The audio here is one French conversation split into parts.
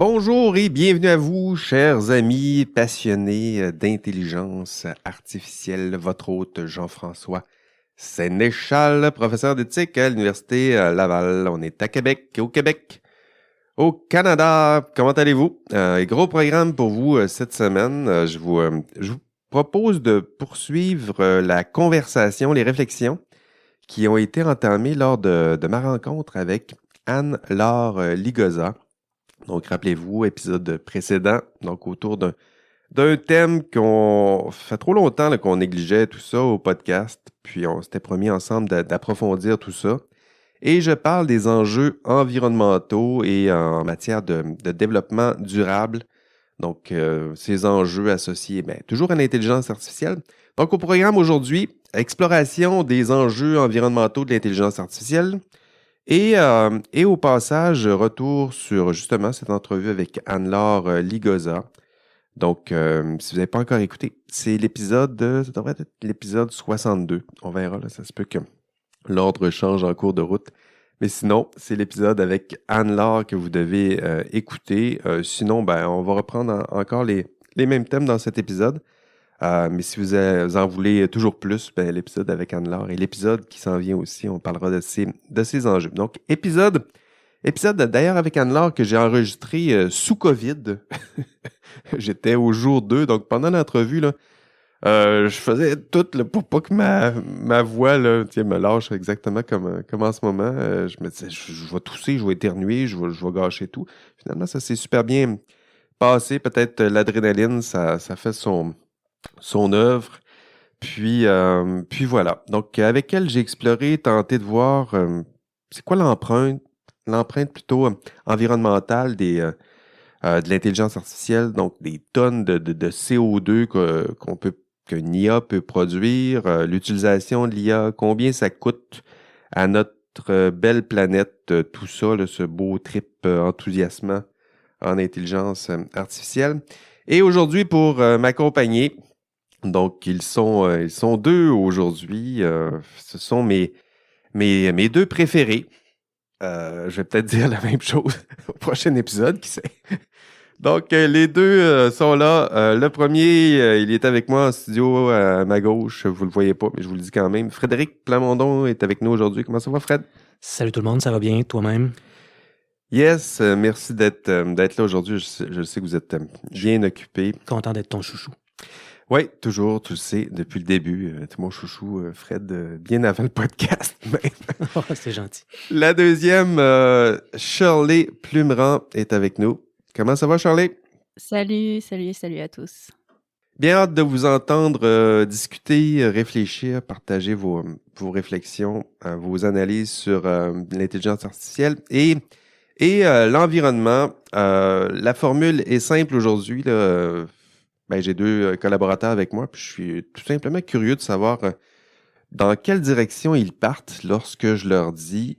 Bonjour et bienvenue à vous, chers amis passionnés d'intelligence artificielle. Votre hôte Jean-François Sénéchal, professeur d'éthique à l'Université Laval. On est à Québec, au Québec, au Canada. Comment allez-vous? Gros programme pour vous cette semaine. Je vous propose de poursuivre la conversation, les réflexions qui ont été entamées lors de ma rencontre avec Anne-Laure Ligoza. Donc, rappelez-vous, épisode précédent, donc autour d'un thème qu'on fait trop longtemps là, qu'on négligeait tout ça au podcast, puis on s'était promis ensemble d'approfondir tout ça. Et je parle des enjeux environnementaux et en matière de développement durable. Donc, ces enjeux associés toujours à l'intelligence artificielle. Donc, au programme aujourd'hui, exploration des enjeux environnementaux de l'intelligence artificielle. Et au passage, retour sur justement cette entrevue avec Anne-Laure Ligoza. Donc, si vous n'avez pas encore écouté, c'est l'épisode, ça devrait être l'épisode 62. On verra, là, ça se peut que l'ordre change en cours de route. Mais sinon, c'est l'épisode avec Anne-Laure que vous devez écouter. Sinon, on va reprendre encore les mêmes thèmes dans cet épisode. Mais si vous en voulez toujours plus, l'épisode avec Anne-Laure et l'épisode qui s'en vient aussi, on parlera de ces enjeux. Donc, épisode d'ailleurs avec Anne-Laure que j'ai enregistré sous COVID. J'étais au jour 2, donc pendant l'entrevue, là, je faisais tout là, pour pas que ma voix là, me lâche exactement comme en ce moment. Je me disais, je vais tousser, je vais éternuer, je vais gâcher tout. Finalement, ça s'est super bien passé. Peut-être l'adrénaline, ça fait son œuvre. Puis voilà. Donc, avec elle, j'ai exploré, tenté de voir c'est quoi l'empreinte plutôt environnementale de l'intelligence artificielle, donc des tonnes de CO2 qu'une IA peut produire, l'utilisation de l'IA, combien ça coûte à notre belle planète, tout ça, là, ce beau trip enthousiasmant en intelligence artificielle. Et aujourd'hui, pour m'accompagner, donc ils sont deux aujourd'hui. Ce sont mes deux préférés. Je vais peut-être dire la même chose au prochain épisode, qui sait. Donc, les deux sont là. Le premier, il est avec moi en studio à ma gauche. Vous le voyez pas, mais je vous le dis quand même. Frédéric Plamondon est avec nous aujourd'hui. Comment ça va, Fred? Salut tout le monde, ça va bien? Toi-même? Yes, merci d'être là aujourd'hui. Je sais que vous êtes bien occupé. Content d'être ton chouchou. Oui, toujours, tu le sais, depuis le début. T'es mon chouchou, Fred, bien avant le podcast même. Oh, c'est gentil. La deuxième, Shirley Plumeran est avec nous. Comment ça va, Shirley? Salut à tous. Bien hâte de vous entendre discuter, réfléchir, partager vos réflexions, vos analyses sur l'intelligence artificielle et l'environnement. La formule est simple aujourd'hui. J'ai deux collaborateurs avec moi, puis je suis tout simplement curieux de savoir dans quelle direction ils partent lorsque je leur dis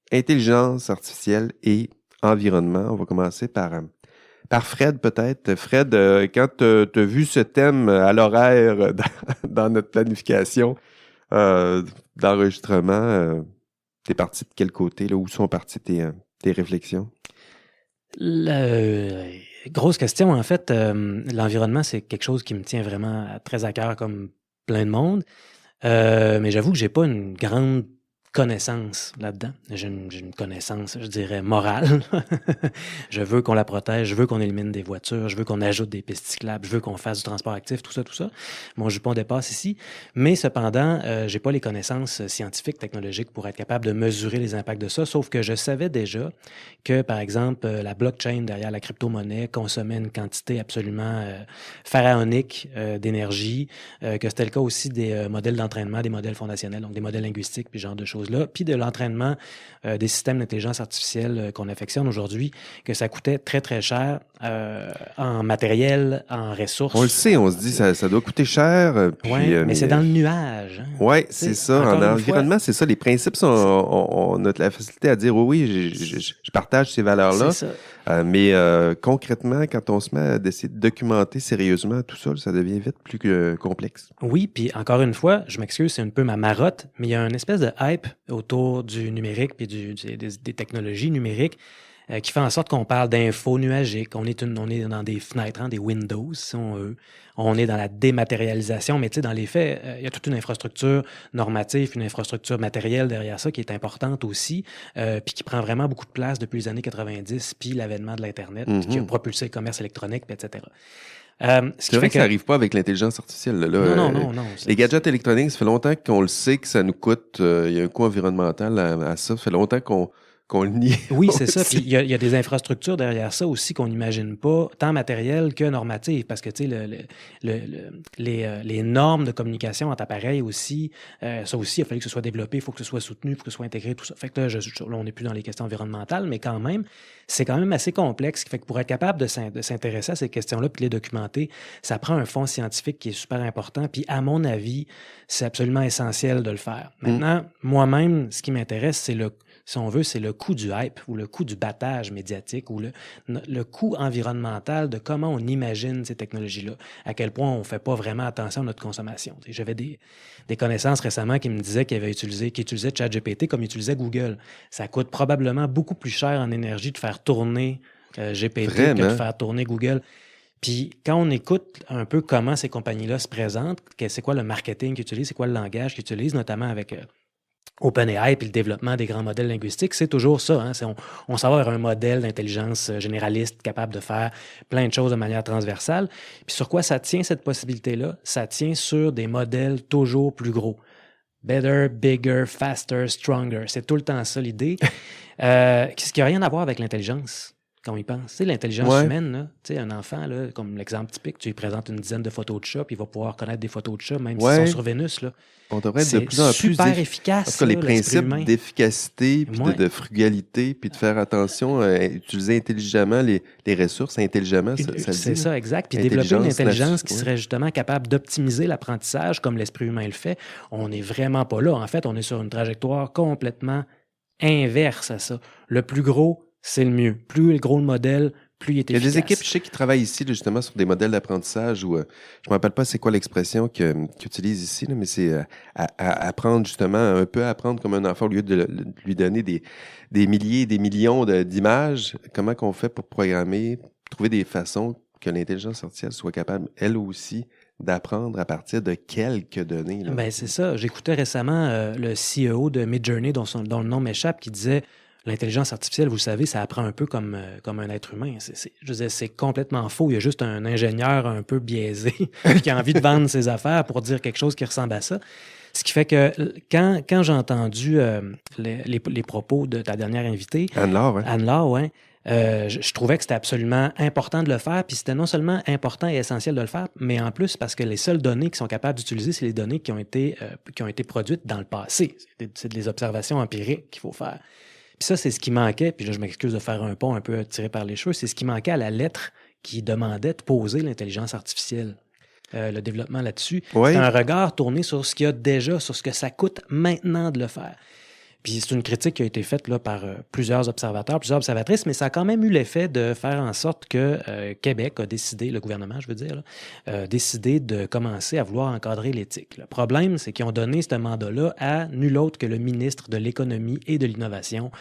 intelligence artificielle et environnement. On va commencer par Fred, peut-être. Fred, quand tu as vu ce thème à l'horaire dans notre planification d'enregistrement, t'es parti de quel côté? Là, où sont parties tes réflexions? Grosse question, en fait. L'environnement, c'est quelque chose qui me tient vraiment très à cœur, comme plein de monde. Mais j'avoue que j'ai pas une grande connaissance là-dedans. J'ai une connaissance, je dirais, morale. Je veux qu'on la protège, je veux qu'on élimine des voitures, je veux qu'on ajoute des pistes cyclables, je veux qu'on fasse du transport actif, tout ça. Mon jupon dépasse ici. Mais cependant, j'ai pas les connaissances scientifiques, technologiques pour être capable de mesurer les impacts de ça, sauf que je savais déjà que, par exemple, la blockchain derrière la crypto-monnaie consommait une quantité absolument pharaonique d'énergie, que c'était le cas aussi des modèles d'entraînement, des modèles fondationnels, donc des modèles linguistiques, puis ce genre de choses-là, puis de l'entraînement des systèmes d'intelligence artificielle qu'on affectionne aujourd'hui, que ça coûtait très, très cher en matériel, en ressources. On le sait, on se dit ça doit coûter cher. Oui, mais c'est dans le nuage. Hein. Oui, c'est ça. En environnement, c'est ça. Les principes sont... On a la facilité à dire oui, je partage ces valeurs-là. C'est ça. Mais concrètement, quand on se met à essayer de documenter sérieusement tout ça, ça devient vite plus complexe. Oui, puis encore une fois, je m'excuse, c'est un peu ma marotte, mais il y a une espèce de hype autour du numérique puis des technologies numériques qui fait en sorte qu'on parle d'info nuagique. On est dans des fenêtres, des Windows, si on veut. On est dans la dématérialisation, mais tu sais, dans les faits, il y a toute une infrastructure normative, une infrastructure matérielle derrière ça qui est importante aussi, puis qui prend vraiment beaucoup de place depuis les années 90, puis l'avènement de l'Internet, puis qui a propulsé le commerce électronique, puis etc. C'est vrai que ça n'arrive pas avec l'intelligence artificielle. Là. Non. Les gadgets électroniques, ça fait longtemps qu'on le sait que ça nous coûte. Il y a un coût environnemental à ça. Ça fait longtemps qu'on le nie. Oui, c'est ça. Puis il y a des infrastructures derrière ça aussi qu'on n'imagine pas, tant matérielles que normatives, parce que tu sais, les normes de communication entre appareils aussi, ça aussi, il a fallu que ce soit développé, il faut que ce soit soutenu, il faut que ce soit intégré, tout ça. Fait que là, on n'est plus dans les questions environnementales, mais quand même, c'est quand même assez complexe. Fait que pour être capable de s'intéresser à ces questions-là puis de les documenter, ça prend un fond scientifique qui est super important. Puis à mon avis, c'est absolument essentiel de le faire. Maintenant, moi-même, ce qui m'intéresse, si on veut, c'est le coût du hype ou le coût du battage médiatique ou le coût environnemental de comment on imagine ces technologies-là, à quel point on ne fait pas vraiment attention à notre consommation. J'avais des connaissances récemment qui me disaient qu'ils utilisaient ChatGPT comme ils utilisaient Google. Ça coûte probablement beaucoup plus cher en énergie de faire tourner GPT Vraiment? que de faire tourner Google. Puis quand on écoute un peu comment ces compagnies-là se présentent, c'est quoi le marketing qu'ils utilisent, c'est quoi le langage qu'ils utilisent, notamment avec OpenAI puis le développement des grands modèles linguistiques, c'est toujours ça. Hein? On s'en va vers un modèle d'intelligence généraliste capable de faire plein de choses de manière transversale. Puis sur quoi ça tient cette possibilité-là? Ça tient sur des modèles toujours plus gros. Better, bigger, faster, stronger. C'est tout le temps ça l'idée. Ce qui n'a rien à voir avec l'intelligence. Quand on y pense. Tu sais, l'intelligence humaine, là, tu sais, un enfant, là, comme l'exemple typique, tu lui présentes une dizaine de photos de chats, puis il va pouvoir connaître des photos de chats, même s'ils sont sur Vénus. Là. On devrait être de plus en plus super efficace. En tout cas, les principes d'efficacité, puis de frugalité, puis de faire attention, utiliser intelligemment les ressources, intelligemment, ça c'est ça, exact. Puis développer une intelligence qui serait justement capable d'optimiser l'apprentissage, comme l'esprit humain le fait, on n'est vraiment pas là. En fait, on est sur une trajectoire complètement inverse à ça. Le plus gros, c'est le mieux. Plus gros le modèle, plus il est efficace. Il y a des équipes, je sais, qui travaillent ici là, justement sur des modèles d'apprentissage où, je ne me rappelle pas c'est quoi l'expression qu'ils utilisent ici, là, mais c'est apprendre justement, un peu apprendre comme un enfant au lieu de lui donner des milliers et des millions d'images. Comment qu'on fait pour programmer, trouver des façons que l'intelligence artificielle soit capable, elle aussi, d'apprendre à partir de quelques données. Là. Ben, c'est ça. J'écoutais récemment le CEO de Midjourney, dont le nom m'échappe, qui disait... L'intelligence artificielle, vous le savez, ça apprend un peu comme un être humain. Je veux dire, c'est complètement faux. Il y a juste un ingénieur un peu biaisé qui a envie de vendre ses affaires pour dire quelque chose qui ressemble à ça. Ce qui fait que quand j'ai entendu les propos de ta dernière invitée, Anne-Laure, je trouvais que c'était absolument important de le faire. Puis c'était non seulement important et essentiel de le faire, mais en plus parce que les seules données qu'ils sont capables d'utiliser, c'est les données qui ont été produites dans le passé. C'est des observations empiriques qu'il faut faire. Puis ça, c'est ce qui manquait, puis là, je m'excuse de faire un pont un peu tiré par les cheveux, c'est ce qui manquait à la lettre qui demandait de poser l'intelligence artificielle. Le développement là-dessus. Oui. C'est un regard tourné sur ce qu'il y a déjà, sur ce que ça coûte maintenant de le faire. Puis c'est une critique qui a été faite là, par plusieurs observateurs, plusieurs observatrices, mais ça a quand même eu l'effet de faire en sorte que Québec a décidé, le gouvernement, je veux dire, a décidé de commencer à vouloir encadrer l'éthique. Le problème, c'est qu'ils ont donné ce mandat-là à nul autre que le ministre de l'Économie et de l'Innovation,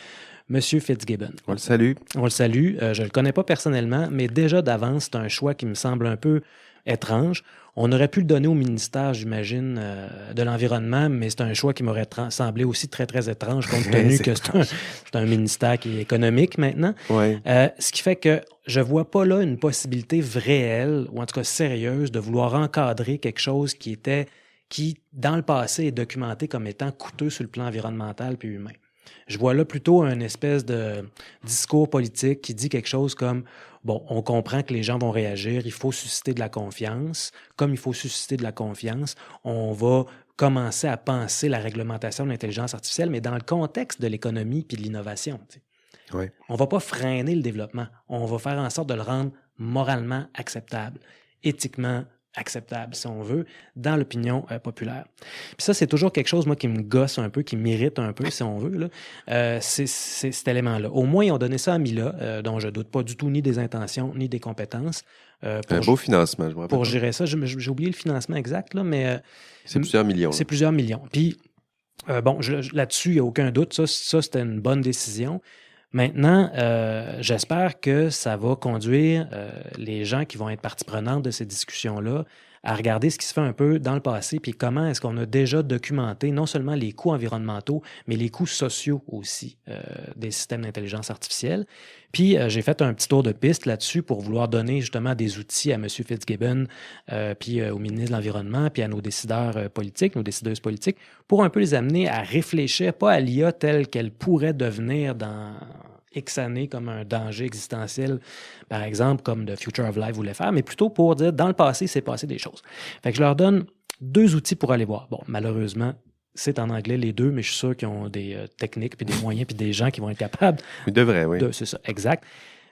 M. Fitzgibbon. On le salue. On le salue. Je ne le connais pas personnellement, mais déjà d'avance, c'est un choix qui me semble un peu étrange. On aurait pu le donner au ministère, j'imagine, de l'Environnement, mais c'est un choix qui m'aurait semblé aussi très, très étrange, compte tenu que c'est un ministère qui est économique maintenant. Ouais. Ce qui fait que je ne vois pas là une possibilité réelle, ou en tout cas sérieuse, de vouloir encadrer quelque chose qui, dans le passé, est documenté comme étant coûteux sur le plan environnemental puis humain. Je vois là plutôt une espèce de discours politique qui dit quelque chose comme « Bon, on comprend que les gens vont réagir, il faut susciter de la confiance. Comme il faut susciter de la confiance, on va commencer à penser la réglementation de l'intelligence artificielle, mais dans le contexte de l'économie puis de l'innovation. » Ouais. On ne va pas freiner le développement. On va faire en sorte de le rendre moralement acceptable, éthiquement acceptable, si on veut, dans l'opinion populaire. Puis ça, c'est toujours quelque chose, moi, qui me gosse un peu, qui m'irrite un peu, si on veut, là. C'est cet élément-là. Au moins, ils ont donné ça à Mila, dont je ne doute pas du tout ni des intentions, ni des compétences. Un beau financement, je me rappelle. Pour gérer ça. J'ai oublié le financement exact, là, mais... c'est plusieurs millions. C'est plusieurs millions. Puis, bon, là-dessus, il n'y a aucun doute. Ça, c'était une bonne décision. Maintenant, j'espère que ça va conduire les gens qui vont être partie prenante de ces discussions-là à regarder ce qui se fait un peu dans le passé, puis comment est-ce qu'on a déjà documenté non seulement les coûts environnementaux, mais les coûts sociaux aussi des systèmes d'intelligence artificielle. Puis j'ai fait un petit tour de piste là-dessus pour vouloir donner justement des outils à M. Fitzgibbon, puis au ministre de l'Environnement, puis à nos décideurs politiques, nos décideuses politiques, pour un peu les amener à réfléchir, pas à l'IA telle qu'elle pourrait devenir dans X années comme un danger existentiel, par exemple, comme The Future of Life voulait faire, mais plutôt pour dire, dans le passé, c'est passé des choses. Fait que je leur donne 2 outils pour aller voir. Bon, malheureusement, c'est en anglais les 2, mais je suis sûr qu'ils ont des techniques, puis des moyens, puis des gens qui vont être capables. Ils devraient, oui. C'est ça, exact.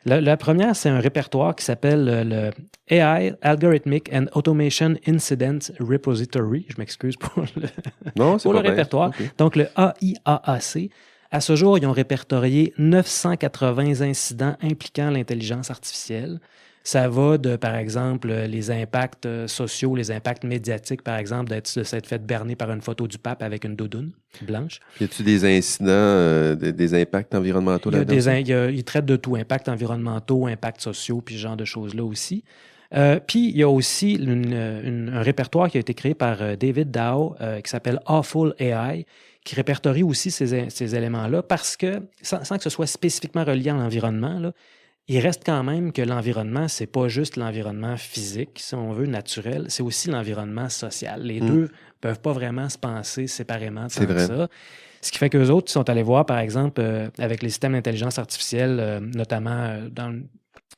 La première, c'est un répertoire qui s'appelle le AI, Algorithmic and Automation Incident Repository. Je m'excuse pour le répertoire. Okay. Donc, le AIAAC. À ce jour, ils ont répertorié 980 incidents impliquant l'intelligence artificielle. Ça va de, par exemple, les impacts sociaux, les impacts médiatiques, par exemple, de s'être fait berner par une photo du pape avec une doudoune blanche. Y a-t-il des incidents, des impacts environnementaux là-dedans? Ils traitent de tout, impacts environnementaux, impacts sociaux, puis ce genre de choses-là aussi. Puis, il y a aussi un répertoire qui a été créé par David Dow qui s'appelle Awful AI, qui répertorie aussi ces éléments-là parce que, sans que ce soit spécifiquement relié à l'environnement, là, il reste quand même que l'environnement, c'est pas juste l'environnement physique, si on veut, naturel, c'est aussi l'environnement social. Les deux peuvent pas vraiment se penser séparément de ça. Ce qui fait qu'eux autres, ils sont allés voir, par exemple, avec les systèmes d'intelligence artificielle, notamment dans le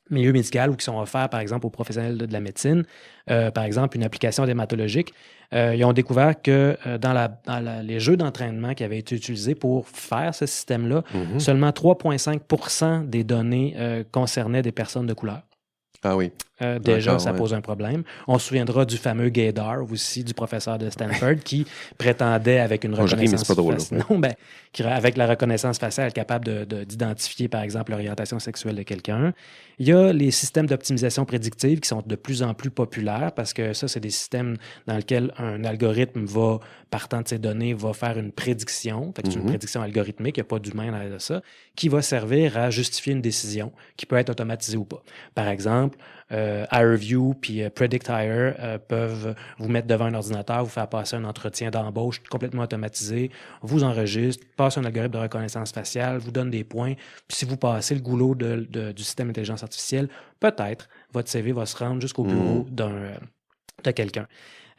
milieu médical ou qui sont offerts, par exemple, aux professionnels de la médecine, par exemple, une application dermatologique, ils ont découvert que dans les jeux d'entraînement qui avaient été utilisés pour faire ce système-là, seulement 3,5% des données concernaient des personnes de couleur. Ah oui. Déjà, ça pose un problème. On se souviendra du fameux Gaydar aussi, du professeur de Stanford, qui prétendait avec une reconnaissance faciale. Avec la reconnaissance faciale, être capable d'identifier, par exemple, l'orientation sexuelle de quelqu'un. Il y a les systèmes d'optimisation prédictive qui sont de plus en plus populaires parce que ça, c'est des systèmes dans lesquels un algorithme va, partant de ces données, va faire une prédiction. Fait que c'est une prédiction algorithmique, il n'y a pas d'humain derrière ça, qui va servir à justifier une décision qui peut être automatisée ou pas. Par exemple, HireVue puis Predict Hire peuvent vous mettre devant un ordinateur, vous faire passer un entretien d'embauche complètement automatisé, vous enregistre, passe un algorithme de reconnaissance faciale, vous donne des points, puis si vous passez le goulot du système d'intelligence artificielle, peut-être votre CV va se rendre jusqu'au bureau de quelqu'un.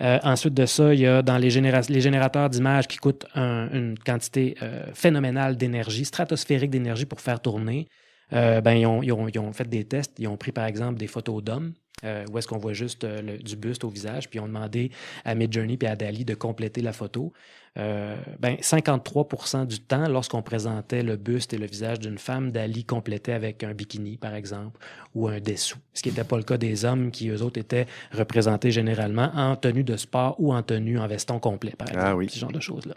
Ensuite de ça, il y a dans les générateurs d'images qui coûtent une quantité phénoménale d'énergie, stratosphérique d'énergie pour faire tourner. Ils ont fait des tests. Ils ont pris, par exemple, des photos d'hommes où est-ce qu'on voit juste du buste au visage, puis ils ont demandé à Midjourney et à DALL-E de compléter la photo. 53% du temps, lorsqu'on présentait le buste et le visage d'une femme, DALL-E complétait avec un bikini, par exemple, ou un dessous. Ce qui n'était pas le cas des hommes qui, eux autres, étaient représentés généralement en tenue de sport ou en tenue en veston complet, par exemple, ce genre de choses-là.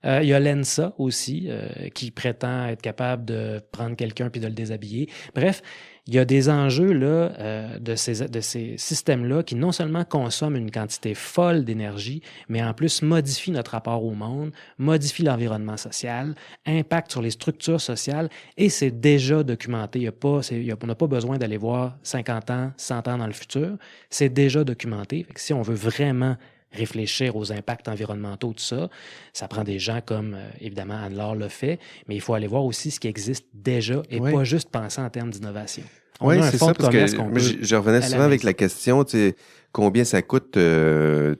Il y a Lensa aussi, qui prétend être capable de prendre quelqu'un puis de le déshabiller. Bref, il y a des enjeux là, de ces systèmes-là qui non seulement consomment une quantité folle d'énergie, mais en plus modifient notre rapport au monde, modifient l'environnement social, impactent sur les structures sociales, et c'est déjà documenté. On n'a pas besoin d'aller voir 50 ans, 100 ans dans le futur. C'est déjà documenté. Fait que si on veut vraiment réfléchir aux impacts environnementaux, tout ça. Ça prend des gens comme, évidemment, Anne-Laure le fait, mais il faut aller voir aussi ce qui existe déjà et pas juste penser en termes d'innovation. Oui, c'est ça, parce que je revenais souvent avec la question, tu sais, combien ça coûte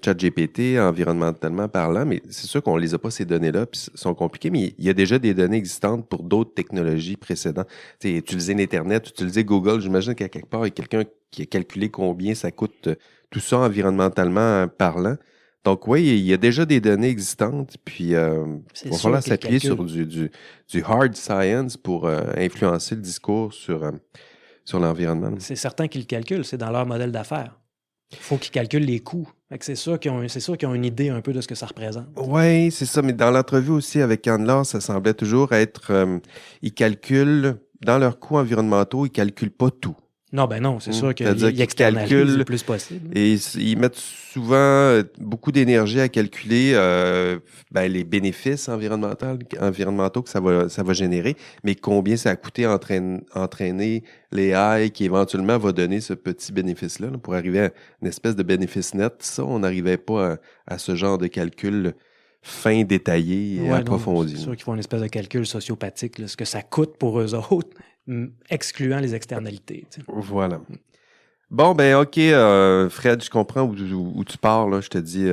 ChatGPT environnementalement parlant, mais c'est sûr qu'on les a pas, ces données-là, puis sont compliquées, mais il y a déjà des données existantes pour d'autres technologies précédentes. Tu sais, utiliser l'Internet, utiliser Google, j'imagine qu'à quelque part, il y a quelqu'un qui a calculé combien ça coûte tout ça environnementalement parlant. Donc oui, il y a déjà des données existantes, puis il va falloir s'appuyer sur du hard science pour influencer le discours sur l'environnement. C'est certain qu'ils le calculent, c'est dans leur modèle d'affaires. Il faut qu'ils calculent les coûts. C'est sûr qu'ils ont une idée un peu de ce que ça représente. Oui, c'est ça, mais dans l'entrevue aussi avec Anne-Laure, ça semblait toujours être... ils calculent, dans leurs coûts environnementaux, ils calculent pas tout. Non, ben non, c'est sûr C'est-à-dire qu'ils qu'ils externalisent calculent le plus possible. et ils mettent souvent beaucoup d'énergie à calculer les bénéfices environnementaux que ça va générer, mais combien ça a coûté entraîner l'AI qui éventuellement va donner ce petit bénéfice-là là, pour arriver à une espèce de bénéfice net. Ça, on n'arrivait pas à ce genre de calcul fin, détaillé et Ouais, non, approfondi. c'est sûr qu'ils font une espèce de calcul sociopathique, là, ce que ça coûte pour eux autres, excluant les externalités. Tu sais. Voilà. Bon, ben OK, Fred, je comprends où tu pars, là. Je te dis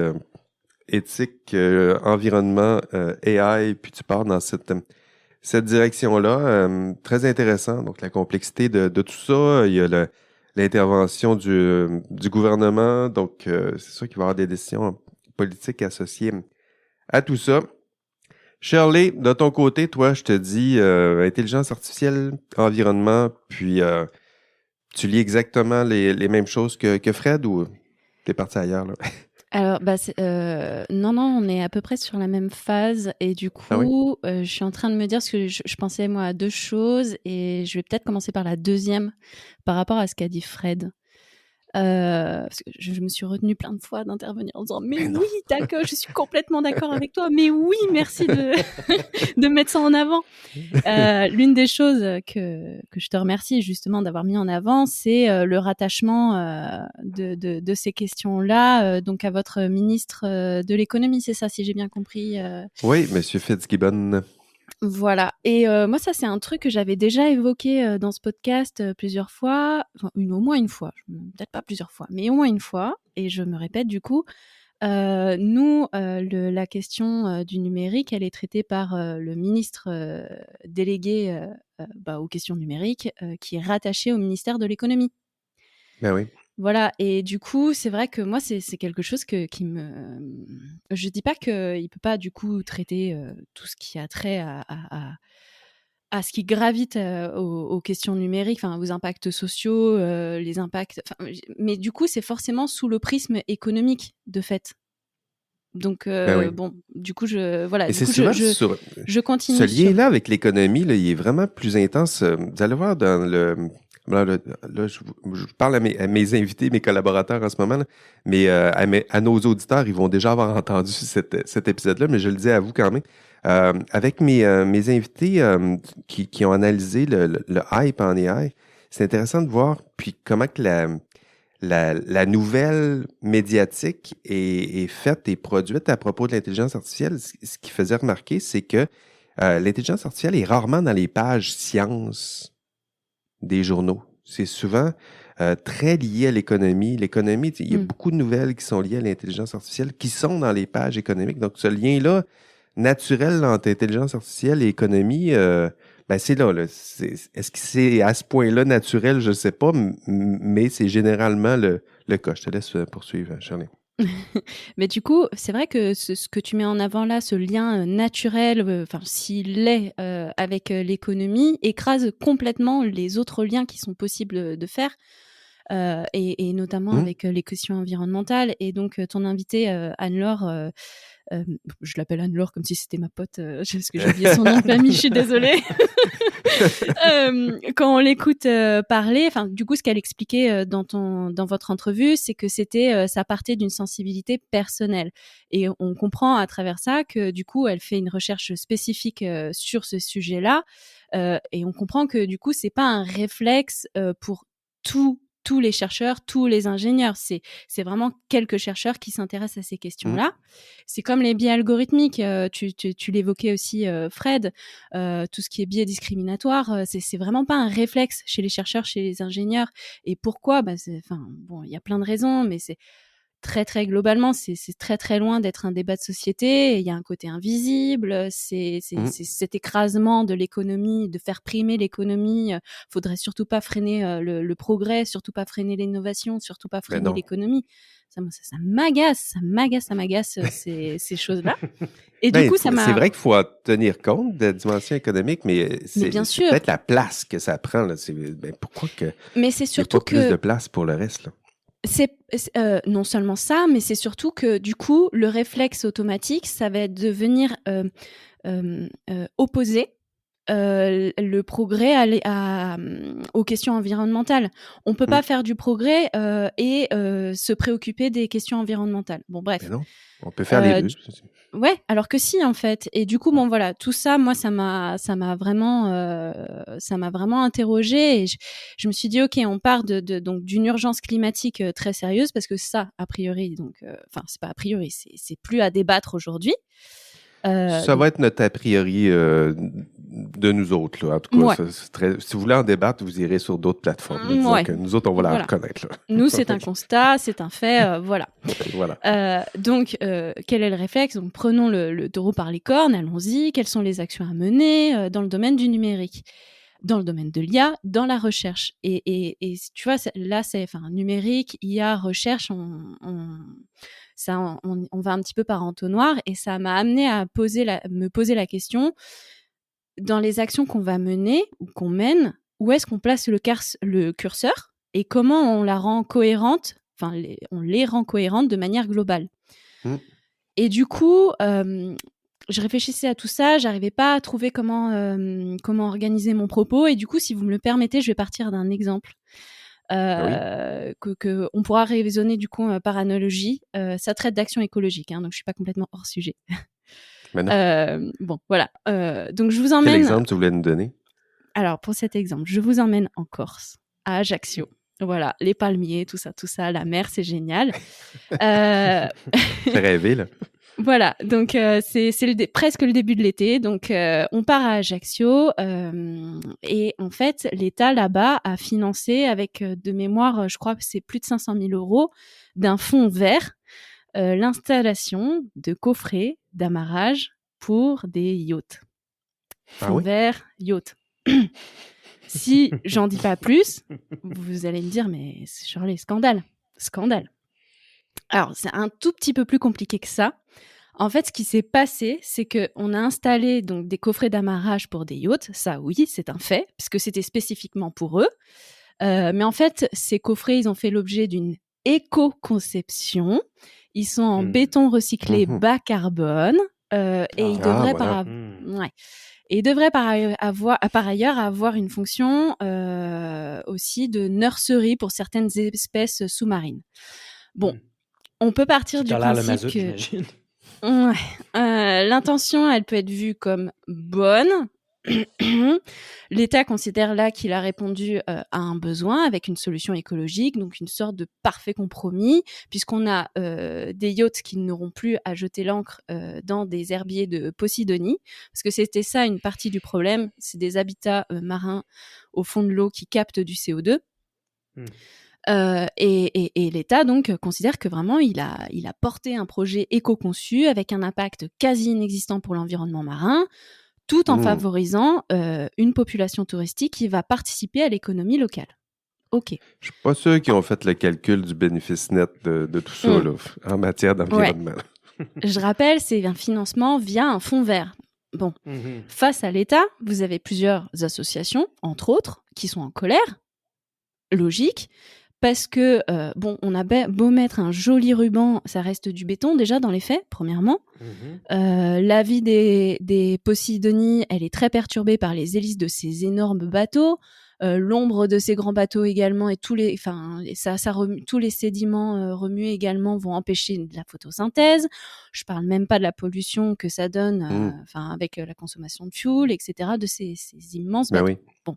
éthique, environnement, AI, puis tu pars dans cette direction-là. Très intéressant. Donc, la complexité de tout ça. Il y a l'intervention du gouvernement. Donc, c'est sûr qu'il va y avoir des décisions politiques associées à tout ça. Shirley, de ton côté, toi, je te dis intelligence artificielle, environnement, puis tu lis exactement les mêmes choses que Fred ou t'es parti ailleurs, là? Alors, non, on est à peu près sur la même phase. Et du Ah oui? coup, je suis en train de me dire, parce que je pensais, moi, à deux choses. Et je vais peut-être commencer par la deuxième, par rapport à ce qu'a dit Fred. Parce que je me suis retenue plein de fois d'intervenir en disant mais non. oui, d'accord, je suis complètement d'accord avec toi, mais oui, merci de, de mettre ça en avant. L'une des choses que je te remercie justement d'avoir mis en avant, c'est le rattachement de ces questions-là donc à votre ministre de l'économie, c'est ça, si j'ai bien compris. Oui, Monsieur Fitzgibbon. Voilà. Et moi, ça, c'est un truc que j'avais déjà évoqué dans ce podcast plusieurs fois, enfin, au moins une fois, peut-être pas plusieurs fois, mais au moins une fois. Et je me répète du coup, nous, la question du numérique, elle est traitée par le ministre délégué aux questions numériques, qui est rattaché au ministère de l'économie. Ben oui. Voilà, et du coup, c'est vrai que moi, c'est quelque chose qui me... Je dis pas qu'il peut pas, du coup, traiter tout ce qui a trait à ce qui gravite aux questions numériques, enfin, aux impacts sociaux, les impacts... Mais du coup, c'est forcément sous le prisme économique, de fait. Donc, Ben oui. bon, du coup, voilà, Et du c'est coup, souvent je ce continue sur... lien-là avec l'économie, là, il est vraiment plus intense. Vous allez voir dans là, je parle à mes invités, mes collaborateurs en ce moment, là, mais à nos auditeurs, ils vont déjà avoir entendu cet épisode-là, mais je le dis à vous quand même. Avec mes invités qui ont analysé le hype en AI, c'est intéressant de voir puis comment que la nouvelle médiatique est faite et produite à propos de l'intelligence artificielle. Ce qui faisait remarquer, c'est que l'intelligence artificielle est rarement dans les pages sciences des journaux. C'est souvent très lié à l'économie. L'économie, il y a beaucoup de nouvelles qui sont liées à l'intelligence artificielle qui sont dans les pages économiques. Donc, ce lien-là naturel entre intelligence artificielle et économie, c'est là. Est-ce que c'est à ce point-là naturel? Je ne sais pas, mais c'est généralement le cas. Je te laisse poursuivre, Shirley. Mais du coup, c'est vrai que ce que tu mets en avant là, ce lien naturel, s'il l'est avec l'économie, écrase complètement les autres liens qui sont possibles de faire, et notamment avec les questions environnementales. Et donc, ton invitée, Anne-Laure, je l'appelle Anne-Laure comme si c'était ma pote, parce que j'ai oublié son nom de famille, je suis désolée. Quand on l'écoute parler, enfin, du coup, ce qu'elle expliquait dans votre entrevue, c'est que ça partait d'une sensibilité personnelle. Et on comprend à travers ça que, du coup, elle fait une recherche spécifique sur ce sujet-là. Et on comprend que, du coup, c'est pas un réflexe pour tous les chercheurs, tous les ingénieurs. C'est vraiment quelques chercheurs qui s'intéressent à ces questions-là. C'est comme les biais algorithmiques. Tu l'évoquais aussi, Fred. Tout ce qui est biais discriminatoire, c'est vraiment pas un réflexe chez les chercheurs, chez les ingénieurs. Et pourquoi? Il y a plein de raisons, mais c'est très très globalement, c'est très très loin d'être un débat de société. Il y a un côté invisible, c'est cet écrasement de l'économie, de faire primer l'économie. Faudrait surtout pas freiner le progrès, surtout pas freiner l'innovation, surtout pas freiner l'économie. Ça m'agace ces choses-là. Et du coup, ça m'a... C'est vrai qu'il faut en tenir compte de la dimension économique, mais c'est bien sûr. peut-être la place que ça prend. Là. Pourquoi que mais c'est surtout il n'y a pas plus de place pour le reste? Là? C'est non seulement ça, mais c'est surtout que du coup, le réflexe automatique, ça va être de venir opposer le progrès aux questions environnementales. On peut pas faire du progrès et se préoccuper des questions environnementales. Bon, bref. Mais non, on peut faire les deux. Ouais, alors que si en fait. Et du coup, bon voilà, tout ça, moi, ça m'a vraiment interrogée. Et je me suis dit, ok, on part donc d'une urgence climatique très sérieuse parce que ça, a priori, donc, enfin, c'est pas a priori, c'est plus à débattre aujourd'hui. Ça va être notre a priori de nous autres, là. En tout cas, Ouais. si vous voulez en débattre, vous irez sur d'autres plateformes. Disons Ouais. que nous autres, on va la Voilà. reconnaître. Là. Nous, c'est un constat, c'est un fait, voilà. Voilà. Donc, quel est le réflexe? Donc, prenons le taureau par les cornes, allons-y. Quelles sont les actions à mener dans le domaine du numérique, dans le domaine de l'IA, dans la recherche? Et tu vois, là, c'est numérique, IA, recherche, on va un petit peu par entonnoir, et ça m'a amené à me poser la question, dans les actions qu'on va mener ou qu'on mène, où est-ce qu'on place le curseur et comment on la rend cohérente, on les rend cohérentes de manière globale. Et du coup, je réfléchissais à tout ça, j'arrivais pas à trouver comment organiser mon propos, et du coup, si vous me le permettez, je vais partir d'un exemple que on pourra raisonner du coup par analogie. Ça traite d'action écologique, donc je suis pas complètement hors sujet. Bon, voilà. Donc je vous emmène. Quel exemple tu voulais nous donner? Alors pour cet exemple, je vous emmène en Corse, à Ajaccio. Voilà, les palmiers, tout ça, la mer, c'est génial. Fait rêver, là. Voilà, donc c'est presque le début de l'été, donc on part à Ajaccio, et en fait l'État là-bas a financé avec de mémoire, je crois que c'est plus de 500 000 € d'un fonds vert, l'installation de coffrets d'amarrage pour des yachts. Fonds vert, yacht. Si j'en dis pas plus, vous allez me dire, mais Shirley, scandale. Alors, c'est un tout petit peu plus compliqué que ça. En fait, ce qui s'est passé, c'est qu'on a installé donc des coffrets d'amarrage pour des yachts. Ça, oui, c'est un fait, puisque c'était spécifiquement pour eux. Mais en fait, ces coffrets, ils ont fait l'objet d'une éco-conception. Ils sont en béton recyclé bas carbone. Et ils devraient ils devraient par ailleurs avoir une fonction aussi de nurserie pour certaines espèces sous-marines. Bon, on peut partir du principe que l'intention, elle peut être vue comme bonne. L'État considère là qu'il a répondu à un besoin avec une solution écologique, donc une sorte de parfait compromis, puisqu'on a des yachts qui n'auront plus à jeter l'ancre dans des herbiers de Posidonie, parce que c'était ça une partie du problème, c'est des habitats marins au fond de l'eau qui captent du CO2. Et l'État donc considère que vraiment il a porté un projet éco-conçu avec un impact quasi inexistant pour l'environnement marin, tout en favorisant une population touristique qui va participer à l'économie locale. Ok. Je suis pas sûr qu'ils ont fait le calcul du bénéfice net de tout ça là, en matière d'environnement. Ouais. Je rappelle, c'est un financement via un fonds vert. Bon, face à l'État, vous avez plusieurs associations, entre autres, qui sont en colère. Logique. Parce que, on a beau mettre un joli ruban, ça reste du béton déjà dans les faits, premièrement. La vie des Posidonies, elle est très perturbée par les hélices de ces énormes bateaux. L'ombre de ces grands bateaux également, et tous les sédiments remués également vont empêcher la photosynthèse. Je parle même pas de la pollution que ça donne, avec la consommation de fuel, etc., de ces immenses bateaux. Bon.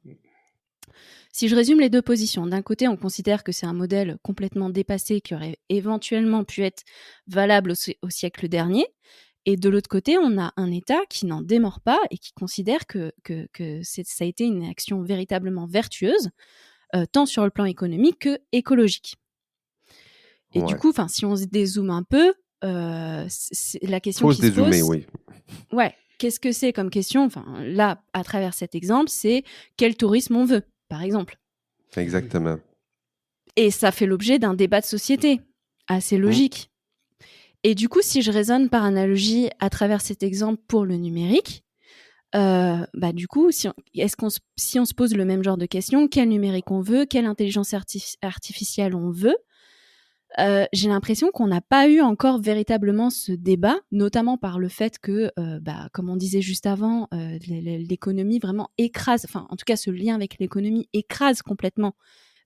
Si je résume les deux positions, d'un côté, on considère que c'est un modèle complètement dépassé qui aurait éventuellement pu être valable au siècle dernier. Et de l'autre côté, on a un État qui n'en démord pas et qui considère que ça a été une action véritablement vertueuse, tant sur le plan économique que écologique. Et du coup, si on se dézoome un peu, la question qui se pose... Faut se dézoomer, oui. Ouais, qu'est-ce que c'est comme question? Là, à travers cet exemple, c'est quel tourisme on veut, par exemple. Exactement. Et ça fait l'objet d'un débat de société, assez logique. Et du coup, si je raisonne par analogie à travers cet exemple pour le numérique, du coup, si on se pose le même genre de questions, quel numérique on veut, quelle intelligence artificielle on veut, J'ai l'impression qu'on n'a pas eu encore véritablement ce débat, notamment par le fait que, comme on disait juste avant, l'économie vraiment écrase, enfin en tout cas ce lien avec l'économie écrase complètement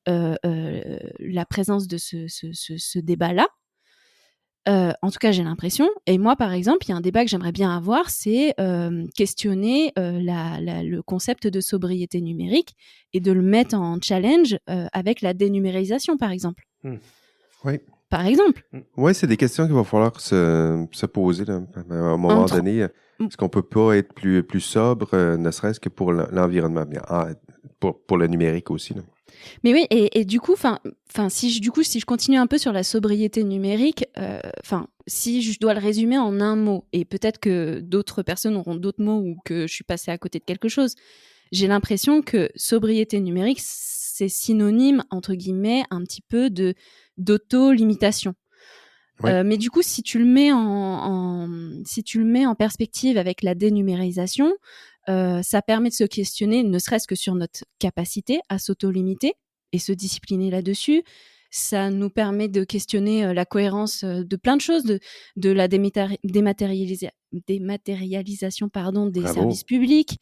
la présence de ce débat-là. En tout cas, j'ai l'impression. Et moi, par exemple, il y a un débat que j'aimerais bien avoir, c'est questionner le concept de sobriété numérique et de le mettre en challenge avec la dénumérisation, par exemple. Oui. Par exemple. Oui, c'est des questions qu'il va falloir se poser là, à un moment donné. Est-ce qu'on peut pas être plus sobre, ne serait-ce que pour l'environnement, bien, pour le numérique aussi, là. Mais oui, et du coup, si je continue un peu sur la sobriété numérique, si je dois le résumer en un mot, et peut-être que d'autres personnes auront d'autres mots ou que je suis passée à côté de quelque chose, j'ai l'impression que sobriété numérique, c'est synonyme, entre guillemets, un petit peu d'auto-limitation. Oui. Mais du coup, si tu le mets en perspective avec la dénumérisation, ça permet de se questionner, ne serait-ce que sur notre capacité à s'auto-limiter et se discipliner là-dessus. Ça nous permet de questionner la cohérence de plein de choses, de la dématérialisation des services publics,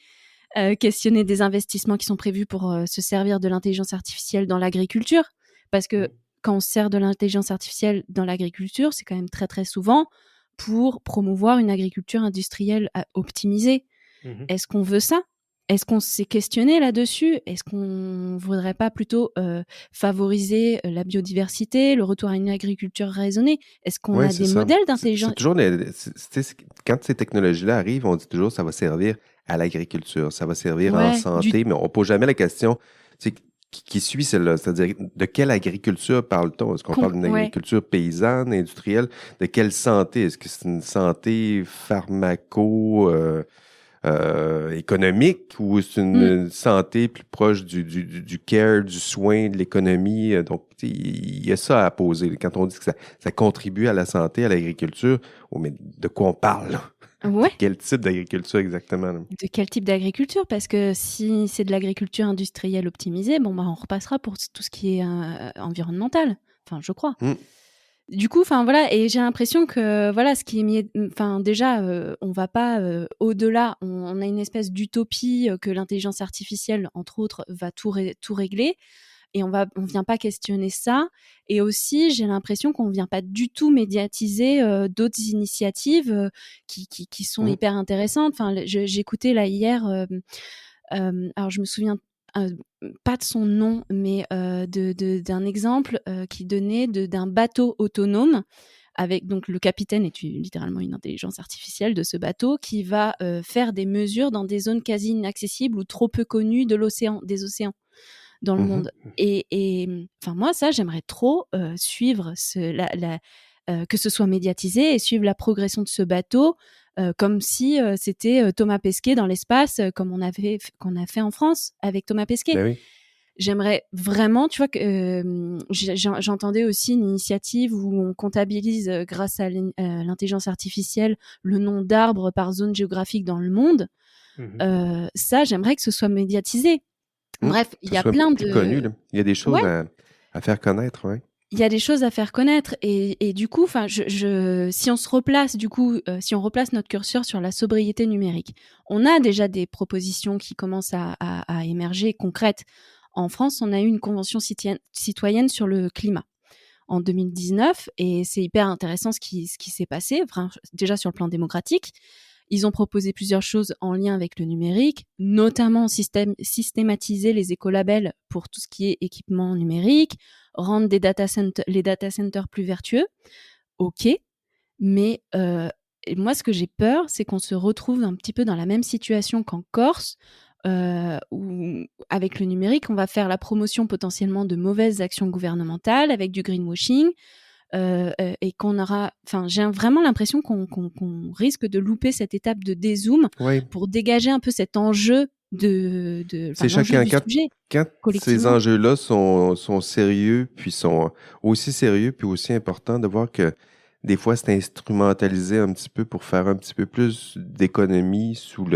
questionner des investissements qui sont prévus pour se servir de l'intelligence artificielle dans l'agriculture. Parce que quand on se sert de l'intelligence artificielle dans l'agriculture, c'est quand même très très souvent pour promouvoir une agriculture industrielle optimisée. Est-ce qu'on veut ça? Est-ce qu'on s'est questionné là-dessus? Est-ce qu'on voudrait pas plutôt favoriser la biodiversité, le retour à une agriculture raisonnée? Est-ce qu'on a des modèles d'intelligence? C'est toujours quand ces technologies-là arrivent, on dit toujours que ça va servir à l'agriculture, ça va servir en santé, mais on ne pose jamais la question qui suit celle-là, c'est-à-dire de quelle agriculture parle-t-on? Est-ce qu'on parle d'une agriculture paysanne, industrielle? De quelle santé? Est-ce que c'est une santé économique ou c'est une santé plus proche du care, du soin, de l'économie? Donc, il y a ça à poser. Quand on dit que ça contribue à la santé, à l'agriculture, mais de quoi on parle? Ouais. De quel type d'agriculture exactement? De quel type d'agriculture? Parce que si c'est de l'agriculture industrielle optimisée, on repassera pour tout ce qui est environnemental. Enfin, je crois. Du coup, voilà, et j'ai l'impression que voilà, ce qui est mis, déjà, on va pas au-delà. On a une espèce d'utopie que l'intelligence artificielle, entre autres, va tout régler, et on vient pas questionner ça. Et aussi, j'ai l'impression qu'on vient pas du tout médiatiser d'autres initiatives qui sont hyper intéressantes. Enfin, j'écoutais là hier, alors je me souviens pas de son nom, mais d'un exemple qui donnait d'un bateau autonome avec, donc le capitaine est littéralement une intelligence artificielle de ce bateau qui va faire des mesures dans des zones quasi inaccessibles ou trop peu connues des océans dans le monde. Et moi, ça, j'aimerais trop suivre que ce soit médiatisé et suivre la progression de ce bateau comme si c'était Thomas Pesquet dans l'espace, comme qu'on a fait en France avec Thomas Pesquet. Ben oui. J'aimerais vraiment, tu vois, que j'entendais aussi une initiative où on comptabilise grâce à l'intelligence artificielle le nombre d'arbres par zone géographique dans le monde. Ça, j'aimerais que ce soit médiatisé. Bref, il y a plein de... connu, là. Il y a des choses à faire connaître, oui. Il y a des choses à faire connaître et du coup, si on se replace, si on replace notre curseur sur la sobriété numérique, on a déjà des propositions qui commencent à émerger concrètes. En France, on a eu une convention citoyenne sur le climat en 2019 et c'est hyper intéressant ce qui s'est passé, déjà sur le plan démocratique. Ils ont proposé plusieurs choses en lien avec le numérique, notamment systématiser les écolabels pour tout ce qui est équipement numérique, rendre les data centers plus vertueux. Ok, mais moi, ce que j'ai peur, c'est qu'on se retrouve un petit peu dans la même situation qu'en Corse, où avec le numérique, on va faire la promotion potentiellement de mauvaises actions gouvernementales avec du greenwashing. Et qu'on aura, j'ai vraiment l'impression qu'on risque de louper cette étape de dézoom pour dégager un peu cet enjeu c'est chacun quand ces enjeux-là sont sérieux, puis sont aussi sérieux, puis aussi importants de voir que des fois c'est instrumentalisé un petit peu pour faire un petit peu plus d'économie sous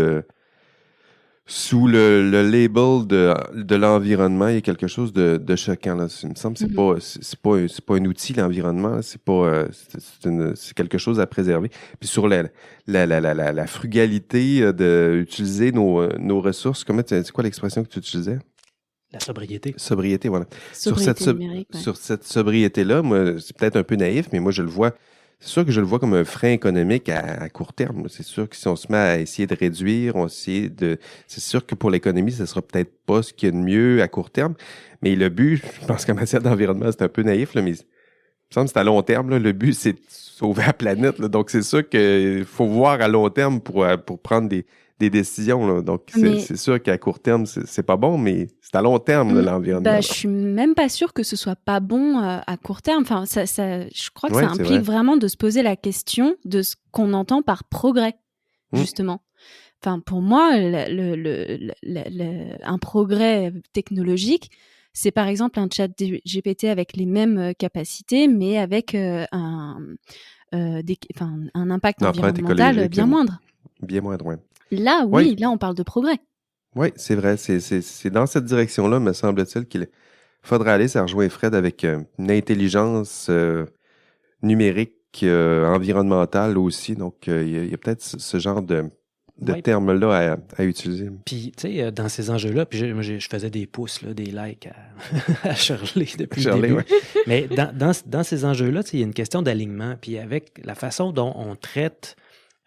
sous le label de l'environnement, il y a quelque chose de choquant. Là. Il me semble que c'est pas un outil, l'environnement. Là. C'est pas c'est quelque chose à préserver. Puis sur la frugalité d'utiliser nos ressources, c'est quoi l'expression que tu utilisais? La sobriété. Sobriété, voilà. Sobriété numérique, ouais. Sur cette sobriété-là, moi, c'est peut-être un peu naïf, mais moi, c'est sûr que je le vois comme un frein économique à court terme. C'est sûr que si on se met à essayer de réduire, c'est sûr que pour l'économie, ce sera peut-être pas ce qu'il y a de mieux à court terme. Mais le but, je pense qu'en matière d'environnement, c'est un peu naïf, là, mais il me semble que c'est à long terme. Là. Le but, c'est de sauver la planète. Là. Donc, c'est sûr qu'il faut voir à long terme pour prendre des décisions. Là. Donc, c'est sûr qu'à court terme, c'est pas bon, mais c'est à long terme, là, l'environnement. Je suis même pas sûre que ce soit pas bon à court terme. Enfin, je crois que ça implique vraiment de se poser la question de ce qu'on entend par progrès, justement. Enfin, pour moi, un progrès technologique, c'est par exemple un chat GPT avec les mêmes capacités, mais avec un impact environnemental bien moindre. Bien moindre, oui. Là, oui, là, on parle de progrès. Oui, c'est vrai. C'est dans cette direction-là, me semble-t-il, qu'il faudrait aller. Ça rejoint Fred avec une intelligence numérique, environnementale aussi. Donc, il y a peut-être ce genre de termes-là à utiliser. Puis, tu sais, dans ces enjeux-là, puis je faisais des pouces, là, des likes à Shirley depuis le début. Ouais. Mais dans ces enjeux-là, il y a une question d'alignement. Puis avec la façon dont on traite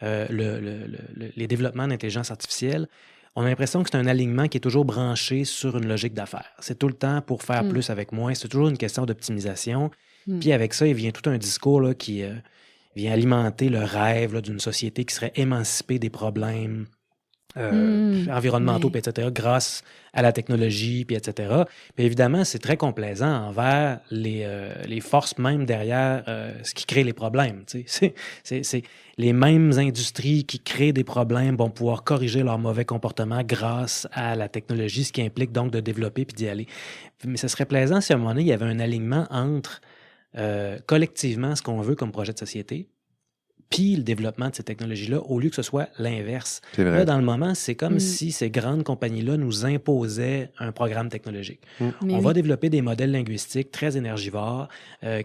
les développements d'intelligence artificielle, on a l'impression que c'est un alignement qui est toujours branché sur une logique d'affaires. C'est tout le temps pour faire plus avec moins. C'est toujours une question d'optimisation. Puis avec ça, il vient tout un discours là, qui vient alimenter le rêve là, d'une société qui serait émancipée des problèmes environnementaux, puis etc., grâce à la technologie, puis etc. Puis évidemment, c'est très complaisant envers les forces même derrière ce qui crée les problèmes. Tu sais. C'est les mêmes industries qui créent des problèmes vont pouvoir corriger leur mauvais comportement grâce à la technologie, ce qui implique donc de développer puis d'y aller. Mais ce serait plaisant si à un moment donné, il y avait un alignement entre collectivement ce qu'on veut comme projet de société, puis le développement de ces technologies-là, au lieu que ce soit l'inverse. Là, dans le moment, c'est comme si ces grandes compagnies-là nous imposaient un programme technologique. On va développer des modèles linguistiques très énergivores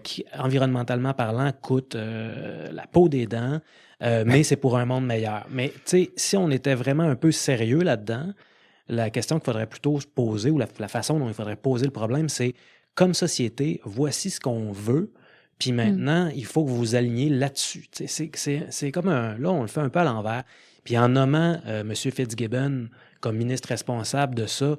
qui, environnementalement parlant, coûtent la peau des dents, mais c'est pour un monde meilleur. Mais tu sais, si on était vraiment un peu sérieux là-dedans, la question qu'il faudrait plutôt se poser, ou la façon dont il faudrait poser le problème, c'est comme société, voici ce qu'on veut, puis maintenant, il faut que vous vous aligniez là-dessus. C'est comme là, on le fait un peu à l'envers. Puis en nommant M. Fitzgibbon comme ministre responsable de ça,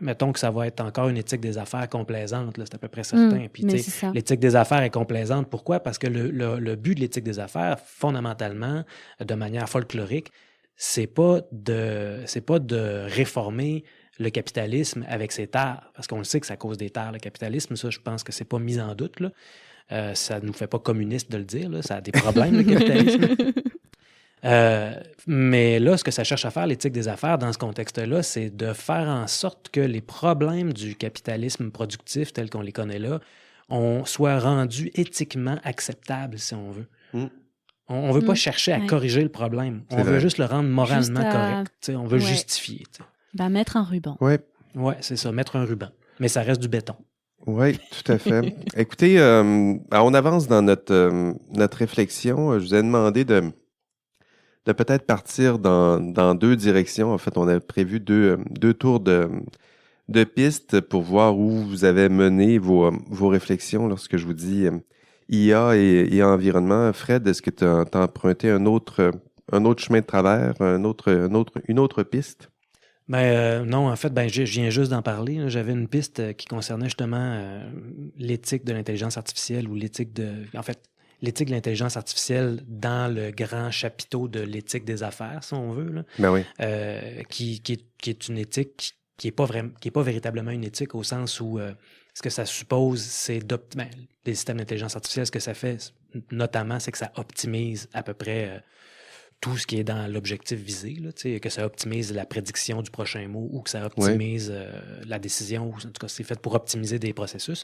mettons que ça va être encore une éthique des affaires complaisante, là, c'est à peu près certain. Puis l'éthique des affaires est complaisante. Pourquoi? Parce que le but de l'éthique des affaires, fondamentalement, de manière folklorique, c'est pas de réformer le capitalisme avec ses tares, parce qu'on le sait que ça cause des tares, le capitalisme, ça, je pense que c'est pas mis en doute, là. Ça ne nous fait pas communistes de le dire, là. Ça a des problèmes, le capitalisme. Mais là, ce que ça cherche à faire, l'éthique des affaires, dans ce contexte-là, c'est de faire en sorte que les problèmes du capitalisme productif, tels qu'on les connaît là, soient rendus éthiquement acceptables, si on veut. On veut pas chercher à corriger le problème. On veut juste le rendre moralement correct. On veut justifier. Mettre un ruban. Oui. Oui, c'est ça, mettre un ruban. Mais ça reste du béton. Oui, tout à fait. Écoutez, on avance dans notre réflexion. Je vous ai demandé de peut-être partir dans deux directions. En fait, on a prévu deux tours de pistes pour voir où vous avez mené vos réflexions lorsque je vous dis IA et environnement. Fred, est-ce que tu as emprunté un autre chemin de travers, une autre piste? Non, en fait, je viens juste d'en parler. Là. J'avais une piste qui concernait justement l'éthique de l'intelligence artificielle ou l'éthique de l'intelligence artificielle dans le grand chapiteau de l'éthique des affaires, si on veut. Là. Ben oui. Qui est une éthique qui est pas véritablement une éthique au sens où ce que ça suppose, c'est les systèmes d'intelligence artificielle, ce que ça fait notamment, c'est que ça optimise à peu près tout ce qui est dans l'objectif visé, là, que ça optimise la prédiction du prochain mot ou que ça optimise la décision, ou en tout cas, c'est fait pour optimiser des processus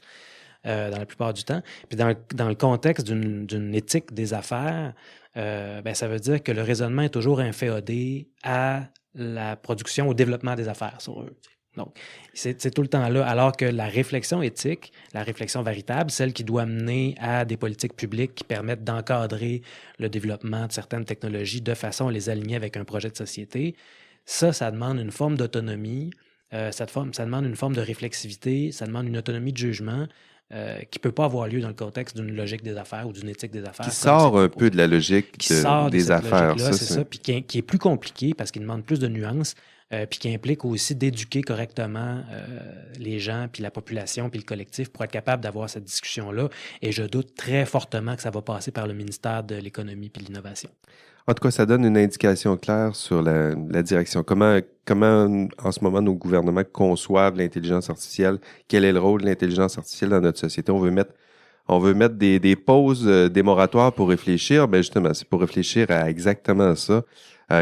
dans la plupart du temps. Puis dans le contexte d'une éthique des affaires, ça veut dire que le raisonnement est toujours inféodé à la production, au développement des affaires sur eux. Donc, c'est tout le temps là, alors que la réflexion éthique, la réflexion véritable, celle qui doit mener à des politiques publiques qui permettent d'encadrer le développement de certaines technologies de façon à les aligner avec un projet de société, ça demande une forme d'autonomie, ça demande une forme de réflexivité, ça demande une autonomie de jugement qui ne peut pas avoir lieu dans le contexte d'une logique des affaires ou d'une éthique des affaires. Qui sort un peu de la logique des affaires. C'est ça, puis qui est plus compliqué parce qu'il demande plus de nuances, puis qui implique aussi d'éduquer correctement les gens, puis la population, puis le collectif pour être capable d'avoir cette discussion-là. Et je doute très fortement que ça va passer par le ministère de l'Économie puis de l'Innovation. En tout cas, ça donne une indication claire sur la direction. Comment, en ce moment, nos gouvernements conçoivent l'intelligence artificielle? Quel est le rôle de l'intelligence artificielle dans notre société? On veut mettre des pauses, des moratoires pour réfléchir. Ben justement, c'est pour réfléchir à exactement ça.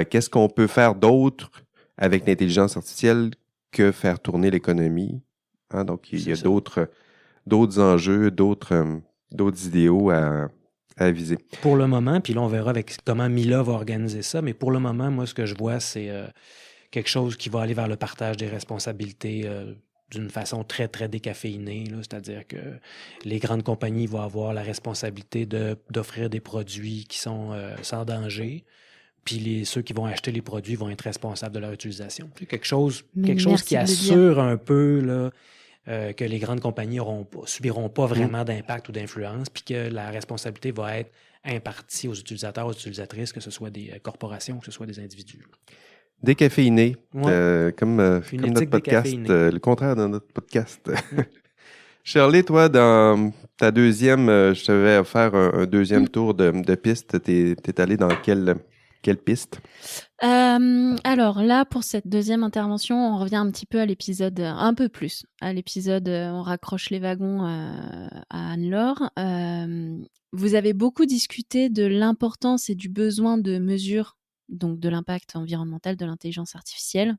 Qu'est-ce qu'on peut faire d'autre avec l'intelligence artificielle que faire tourner l'économie? Hein? Donc, il y a d'autres enjeux, d'autres idéaux à viser. Pour le moment, puis là, on verra avec comment Mila va organiser ça, mais pour le moment, moi, ce que je vois, c'est quelque chose qui va aller vers le partage des responsabilités d'une façon très, très décaféinée, là, c'est-à-dire que les grandes compagnies vont avoir la responsabilité d'offrir des produits qui sont sans danger, puis ceux qui vont acheter les produits vont être responsables de leur utilisation. C'est quelque chose qui assure un peu là, que les grandes compagnies subiront pas vraiment d'impact ou d'influence, puis que la responsabilité va être impartie aux utilisateurs, aux utilisatrices, que ce soit des corporations, que ce soit des individus. Décaféiné, comme notre podcast, le contraire de notre podcast. Shirley, toi, dans ta deuxième, je t'avais offert un deuxième tour de piste. T'es allé dans quelle piste? Alors là, pour cette deuxième intervention, on revient un petit peu à l'épisode, un peu plus, à l'épisode on raccroche les wagons à Anne-Laure. Vous avez beaucoup discuté de l'importance et du besoin de mesure, donc de l'impact environnemental de l'intelligence artificielle.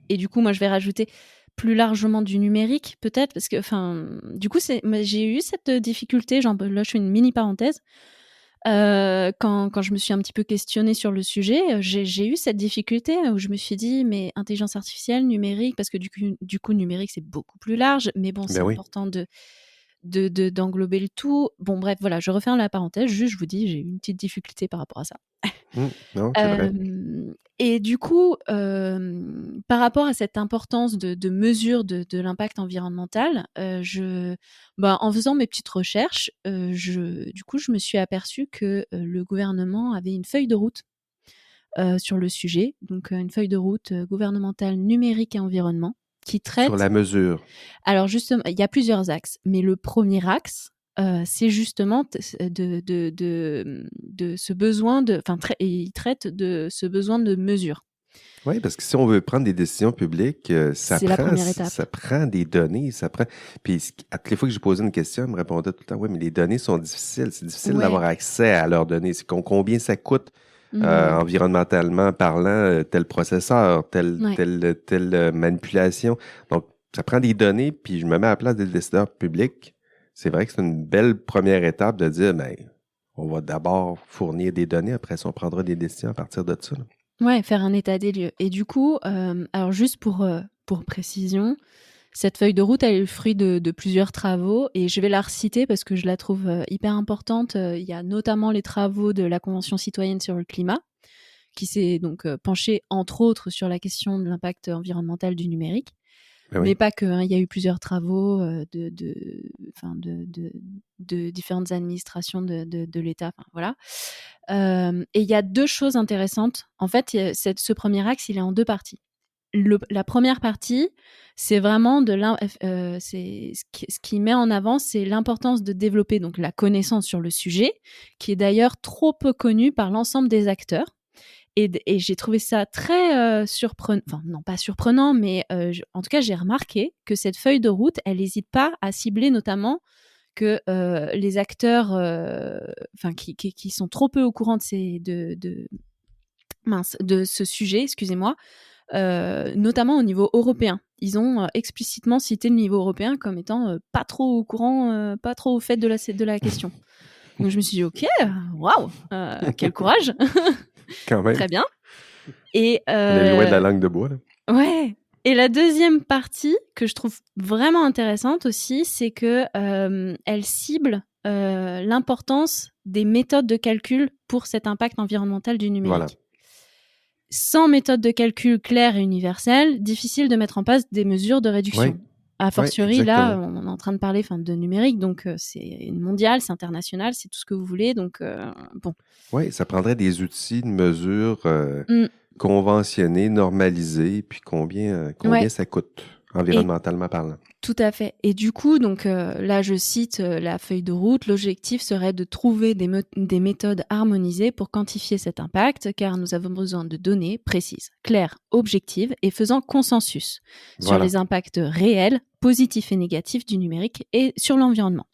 Et du coup, moi, je vais rajouter plus largement du numérique, peut-être, parce que, du coup, j'ai eu cette difficulté, là, je fais une mini parenthèse. Quand je me suis un petit peu questionnée sur le sujet, j'ai eu cette difficulté où je me suis dit, mais intelligence artificielle, numérique, parce que du coup numérique, c'est beaucoup plus large, mais bon, c'est important d'englober le tout. Bon, bref, voilà, je referme la parenthèse, juste je vous dis, j'ai eu une petite difficulté par rapport à ça. Non, c'est vrai. Et du coup, par rapport à cette importance de mesure de l'impact environnemental, en faisant mes petites recherches, du coup, je me suis aperçue que le gouvernement avait une feuille de route sur le sujet, donc une feuille de route gouvernementale numérique et environnement qui traite... Sur la mesure. Alors justement, il y a plusieurs axes, mais le premier axe, c'est justement de ce besoin il traite de ce besoin de mesure. Oui, parce que si on veut prendre des décisions publiques, ça prend des données, Puis à toutes les fois que j'ai posé une question, elle me répondait tout le temps, oui, mais les données sont difficiles, c'est difficile d'avoir accès à leurs données. C'est combien ça coûte environnementalement parlant, tel processeur, telle manipulation. Donc, ça prend des données, puis je me mets à la place des décideurs publics. C'est vrai que c'est une belle première étape de dire, on va d'abord fournir des données, après ça, on prendra des décisions à partir de ça. Ouais, faire un état des lieux. Et du coup, alors juste pour précision, cette feuille de route, elle est le fruit de plusieurs travaux et je vais la reciter parce que je la trouve hyper importante. Il y a notamment les travaux de la Convention citoyenne sur le climat qui s'est donc penchée entre autres sur la question de l'impact environnemental du numérique. Mais pas que, il y a eu plusieurs travaux de différentes administrations de l'État. Voilà. Et il y a deux choses intéressantes. En fait, ce premier axe, il est en deux parties. La première partie, c'est vraiment ce qui met en avant, c'est l'importance de développer donc la connaissance sur le sujet, qui est d'ailleurs trop peu connue par l'ensemble des acteurs. Et j'ai trouvé ça très surprenant, enfin non pas surprenant, mais en tout cas j'ai remarqué que cette feuille de route, elle n'hésite pas à cibler notamment que les acteurs qui sont trop peu au courant de ce sujet, excusez-moi, notamment au niveau européen. Ils ont explicitement cité le niveau européen comme étant pas trop au courant, pas trop au fait de la question. Donc je me suis dit, ok, waouh, quel courage. Quand même. Très bien. Et, On est loin de la langue de bois, là. Ouais. Et la deuxième partie que je trouve vraiment intéressante aussi, c'est que elle cible l'importance des méthodes de calcul pour cet impact environnemental du numérique. Voilà. Sans méthode de calcul claire et universelle, difficile de mettre en place des mesures de réduction. Oui. A fortiori, Ouais, là, exactement. on est en train de parler de numérique, donc c'est mondial, c'est international, c'est tout ce que vous voulez, donc bon. Oui, ça prendrait des outils de mesure Mm. conventionnés, normalisés, puis combien Ouais. ça coûte, environnementalement parlant. Tout à fait. Et du coup, donc là, je cite la feuille de route. L'objectif serait de trouver des méthodes harmonisées pour quantifier cet impact, car nous avons besoin de données précises, claires, objectives et faisant consensus sur Voilà. les impacts réels, positifs et négatifs du numérique et sur l'environnement.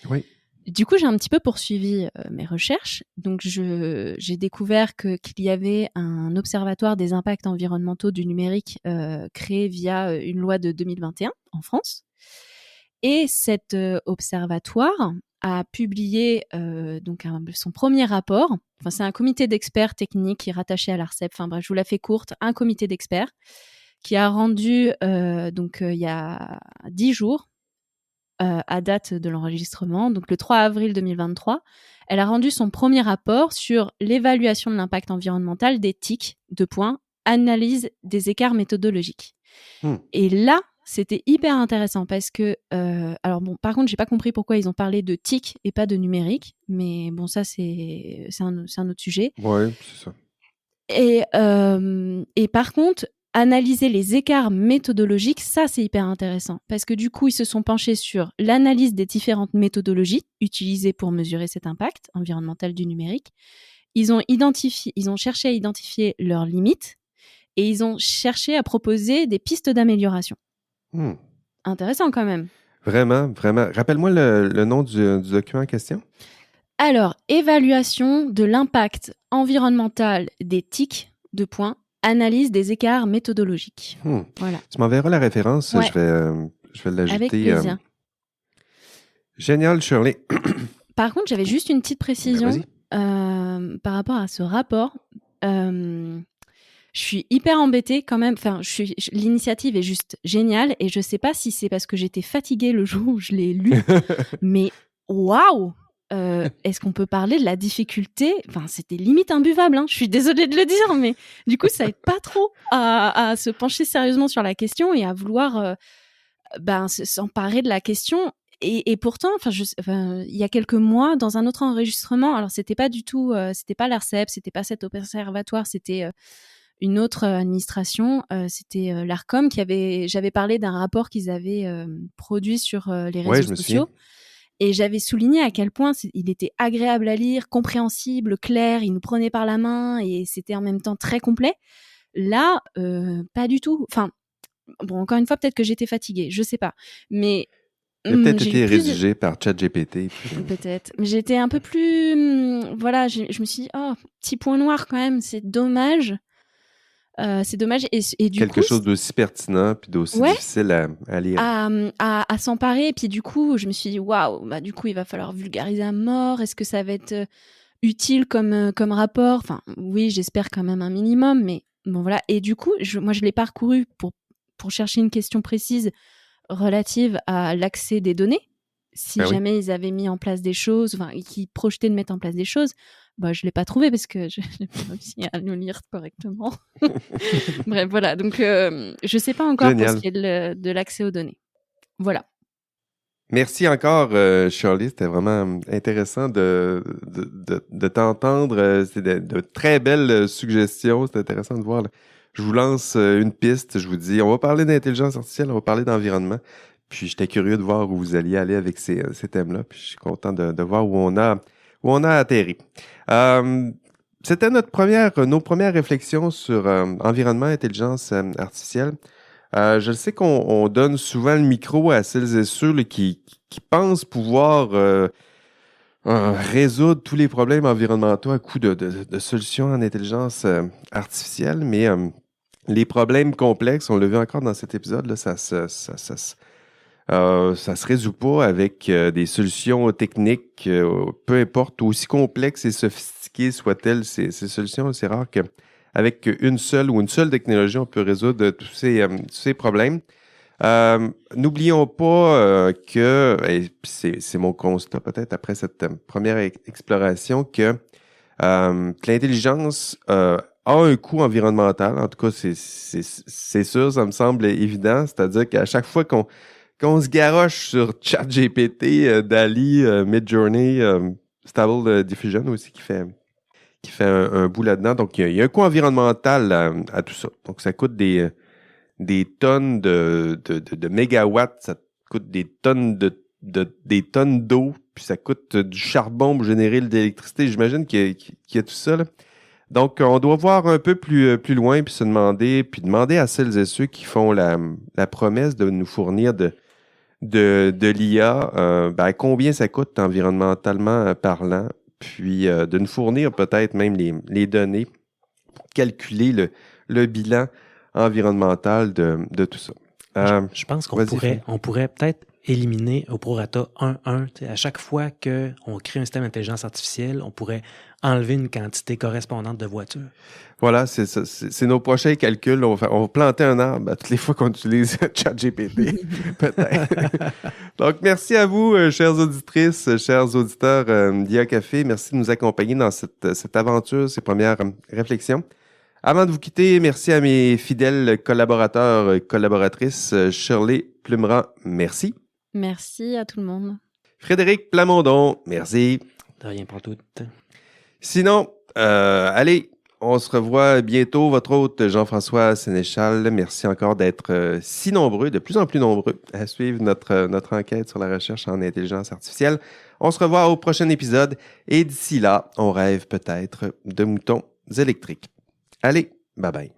Oui. Du coup, j'ai un petit peu poursuivi mes recherches. Donc, j'ai découvert qu'il y avait un observatoire des impacts environnementaux du numérique créé via une loi de 2021 en France. Et cet observatoire a publié son premier rapport. Enfin, c'est un comité d'experts techniques qui est rattaché à l'ARCEP. Enfin bref, je vous la fais courte. Un comité d'experts qui a rendu il y a 10 jours à date de l'enregistrement, donc le 3 avril 2023, elle a rendu son premier rapport sur l'évaluation de l'impact environnemental des TIC, analyse des écarts méthodologiques. Et là, c'était hyper intéressant parce que, par contre, j'ai pas compris pourquoi ils ont parlé de TIC et pas de numérique, mais bon, ça, c'est un autre sujet. Oui, c'est ça. Et par contre, analyser les écarts méthodologiques, ça c'est hyper intéressant parce que du coup, ils se sont penchés sur l'analyse des différentes méthodologies utilisées pour mesurer cet impact environnemental du numérique. Ils ont cherché à identifier leurs limites et ils ont cherché à proposer des pistes d'amélioration. Intéressant quand même. Vraiment, vraiment. Rappelle-moi le nom du document en question. Alors, évaluation de l'impact environnemental des TIC, analyse des écarts méthodologiques. Voilà. Tu m'enverras la référence, ouais. je vais l'ajouter. Avec plaisir. Génial, Shirley. Par contre, j'avais juste une petite précision par rapport à ce rapport. Je suis hyper embêtée quand même. Enfin, l'initiative est juste géniale et je sais pas si c'est parce que j'étais fatiguée le jour où je l'ai lu, mais waouh! Est-ce qu'on peut parler de la difficulté? Enfin, c'était limite imbuvable, hein. Je suis désolée de le dire, mais du coup, ça aide pas trop à se pencher sérieusement sur la question et à vouloir s'emparer de la question. Et pourtant, il y a quelques mois, dans un autre enregistrement, alors c'était pas du tout, c'était pas l'ARCEP, c'était pas cet observatoire, c'était une autre administration, c'était l'ARCOM j'avais parlé d'un rapport qu'ils avaient produit sur les réseaux sociaux. Et j'avais souligné à quel point il était agréable à lire, compréhensible, clair, il nous prenait par la main et c'était en même temps très complet. Là, pas du tout. Enfin, bon, encore une fois, peut-être que j'étais fatiguée, je sais pas. Mais il a peut-être été rédigé par ChatGPT. Peut-être. Mais j'étais un peu plus... je me suis dit, oh, petit point noir quand même, c'est dommage. C'est dommage. Et du Quelque coup, chose d'aussi pertinent puis d'aussi difficile à lire. À s'emparer. Et puis du coup, je me suis dit, waouh, du coup, il va falloir vulgariser à mort. Est-ce que ça va être utile comme rapport? Enfin, oui, j'espère quand même un minimum. Mais bon, voilà. Et du coup, moi, je l'ai parcouru pour chercher une question précise relative à l'accès des données. Si jamais ils avaient mis en place des choses, qu'ils projetaient de mettre en place des choses, je ne l'ai pas trouvé parce que je n'ai pas réussi à le lire correctement. Bref, voilà. Donc, je ne sais pas encore pour ce qui est de l'accès aux données. Voilà. Merci encore, Shirley. C'était vraiment intéressant de t'entendre. C'est de très belles suggestions. C'est intéressant de voir. Je vous lance une piste. Je vous dis, on va parler d'intelligence artificielle, on va parler d'environnement. Puis j'étais curieux de voir où vous alliez aller avec ces thèmes-là. Puis je suis content de voir où on a atterri. C'était nos premières réflexions sur environnement, intelligence artificielle. Je sais qu'on donne souvent le micro à celles et ceux qui pensent pouvoir résoudre tous les problèmes environnementaux à coup de solutions en intelligence artificielle, mais les problèmes complexes, on l'a vu encore dans cet épisode-là, ça se résout pas avec des solutions techniques, peu importe, aussi complexes et sophistiquées soient-elles ces solutions. C'est rare que avec une seule technologie, on peut résoudre tous ces problèmes. N'oublions pas que, et c'est mon constat peut-être après cette première exploration, que l'intelligence a un coût environnemental. En tout cas, c'est sûr, ça me semble évident. C'est-à-dire qu'à chaque fois qu'on se garoche sur ChatGPT, DALL-E, Midjourney, Stable Diffusion aussi qui fait un bout là-dedans. Donc, il y a un coût environnemental à tout ça. Donc, ça coûte des tonnes de mégawatts, ça coûte des tonnes d'eau, puis ça coûte du charbon pour générer de l'électricité. J'imagine qu'il y a tout ça, là. Donc, on doit voir un peu plus loin, puis se demander à celles et ceux qui font la promesse de nous fournir de l'IA, combien ça coûte environnementalement parlant, puis de nous fournir peut-être même les données pour calculer le bilan environnemental de tout ça. Je pense qu'on pourrait peut-être éliminer au prorata 1-1. À chaque fois qu'on crée un système d'intelligence artificielle, on pourrait enlever une quantité correspondante de voitures. Voilà, c'est nos prochains calculs. On va planter un arbre à toutes les fois qu'on utilise ChatGPT, peut-être. Donc, merci à vous, chères auditrices, chers auditeurs d'IA Café. Merci de nous accompagner dans cette aventure, ces premières réflexions. Avant de vous quitter, merci à mes fidèles collaborateurs et collaboratrices. Shirley Plumeran, merci. Merci à tout le monde. Frédéric Plamondon, merci. De rien pour tout. Sinon, allez, on se revoit bientôt. Votre hôte Jean-François Sénéchal, merci encore d'être si nombreux, de plus en plus nombreux, à suivre notre enquête sur la recherche en intelligence artificielle. On se revoit au prochain épisode et d'ici là, on rêve peut-être de moutons électriques. Allez, bye bye.